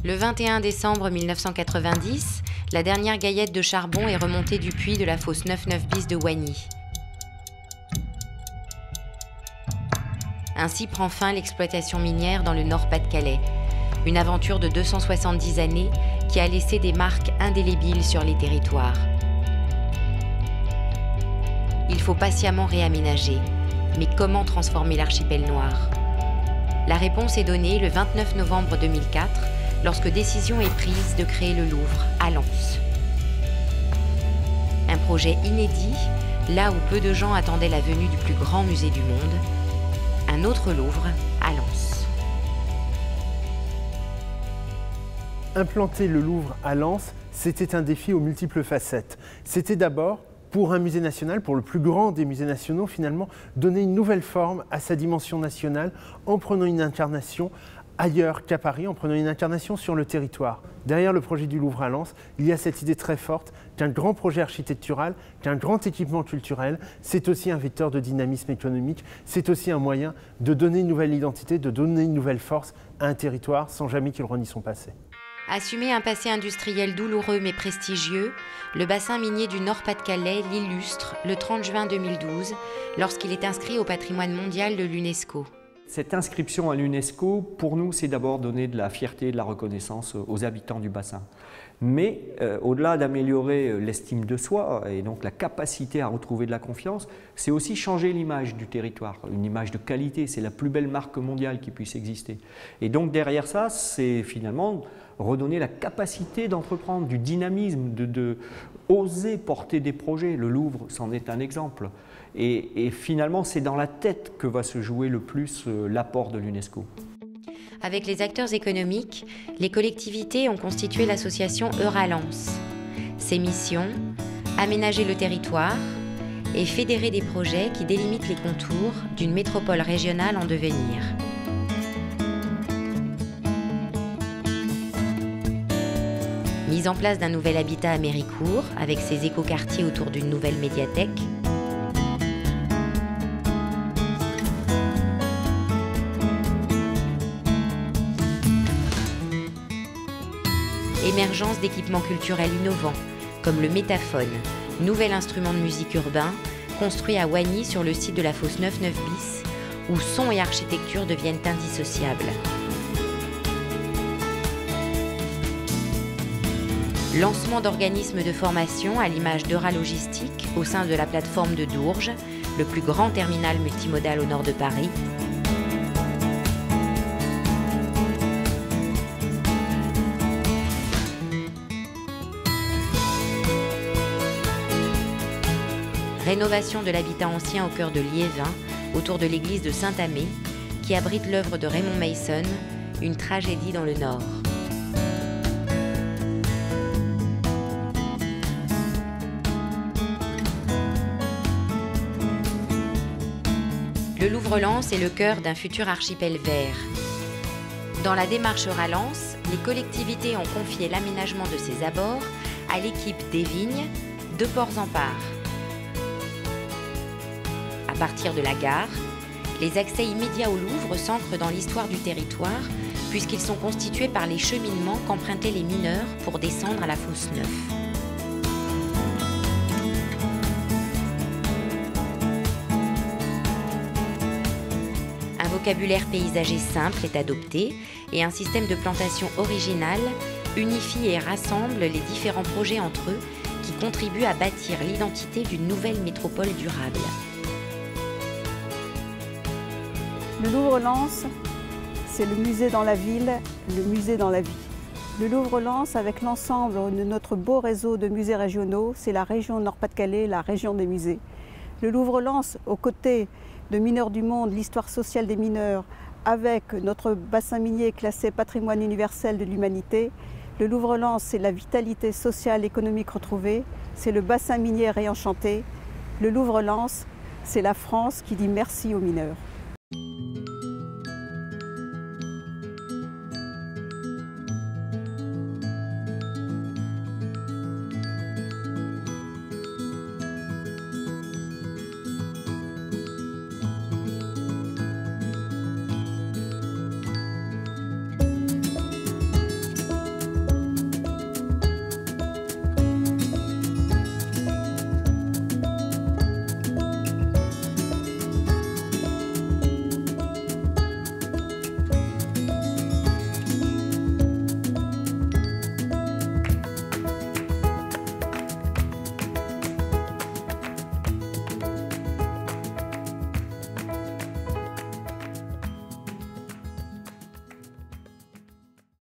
Le 21 décembre 1990, la dernière gaillette de charbon est remontée du puits de la fosse 99 bis de Wagny. Ainsi prend fin l'exploitation minière dans le Nord-Pas-de-Calais. Une aventure de 270 années qui a laissé des marques indélébiles sur les territoires. Il faut patiemment réaménager. Mais comment transformer l'archipel noir? La réponse est donnée le 29 novembre 2004, lorsque décision est prise de créer le Louvre à Lens. Un projet inédit, là où peu de gens attendaient la venue du plus grand musée du monde, un autre Louvre à Lens. Implanter le Louvre à Lens, c'était un défi aux multiples facettes. C'était d'abord, pour un musée national, pour le plus grand des musées nationaux finalement, donner une nouvelle forme à sa dimension nationale en prenant une incarnation ailleurs qu'à Paris, en prenant une incarnation sur le territoire. Derrière le projet du Louvre à Lens, il y a cette idée très forte qu'un grand projet architectural, qu'un grand équipement culturel, c'est aussi un vecteur de dynamisme économique, c'est aussi un moyen de donner une nouvelle identité, de donner une nouvelle force à un territoire sans jamais qu'il renie son passé. Assumer un passé industriel douloureux mais prestigieux, le bassin minier du Nord-Pas-de-Calais l'illustre le 30 juin 2012 lorsqu'il est inscrit au patrimoine mondial de l'UNESCO. Cette inscription à l'UNESCO, pour nous, c'est d'abord donner de la fierté et de la reconnaissance aux habitants du bassin. Mais au-delà d'améliorer l'estime de soi et donc la capacité à retrouver de la confiance, c'est aussi changer l'image du territoire, une image de qualité, c'est la plus belle marque mondiale qui puisse exister. Et donc derrière ça, c'est finalement redonner la capacité d'entreprendre, du dynamisme, de oser porter des projets. Le Louvre, c'en est un exemple. Et finalement, c'est dans la tête que va se jouer le plus l'apport de l'UNESCO. Avec les acteurs économiques, les collectivités ont constitué l'association Euralens. Ses missions, aménager le territoire et fédérer des projets qui délimitent les contours d'une métropole régionale en devenir. Mise en place d'un nouvel habitat à Méricourt, avec ses écoquartiers autour d'une nouvelle médiathèque. Émergence d'équipements culturels innovants, comme le Métaphone, nouvel instrument de musique urbain, construit à Wagny sur le site de la fosse 99 bis, où son et architecture deviennent indissociables. Lancement d'organismes de formation à l'image d'Euralogistique au sein de la plateforme de Dourges, le plus grand terminal multimodal au nord de Paris. Rénovation de l'habitat ancien au cœur de Liévin, autour de l'église de Saint-Amé, qui abrite l'œuvre de Raymond Mason, Une tragédie dans le Nord. Le Louvre-Lens est le cœur d'un futur archipel vert. Dans la démarche Euralens, les collectivités ont confié l'aménagement de ses abords à l'équipe des Vignes, de Ports-en-Part. À partir de la gare, les accès immédiats au Louvre s'ancrent dans l'histoire du territoire puisqu'ils sont constitués par les cheminements qu'empruntaient les mineurs pour descendre à la fosse 9. Un vocabulaire paysager simple est adopté et un système de plantation original unifie et rassemble les différents projets entre eux qui contribuent à bâtir l'identité d'une nouvelle métropole durable. Le Louvre-Lens, c'est le musée dans la ville, le musée dans la vie. Le Louvre-Lens, avec l'ensemble de notre beau réseau de musées régionaux, c'est la région Nord-Pas-de-Calais, la région des musées. Le Louvre-Lens, aux côtés de Mineurs du Monde, l'histoire sociale des mineurs, avec notre bassin minier classé patrimoine universel de l'humanité. Le Louvre-Lens, c'est la vitalité sociale et économique retrouvée, c'est le bassin minier réenchanté. Le Louvre-Lens, c'est la France qui dit merci aux mineurs.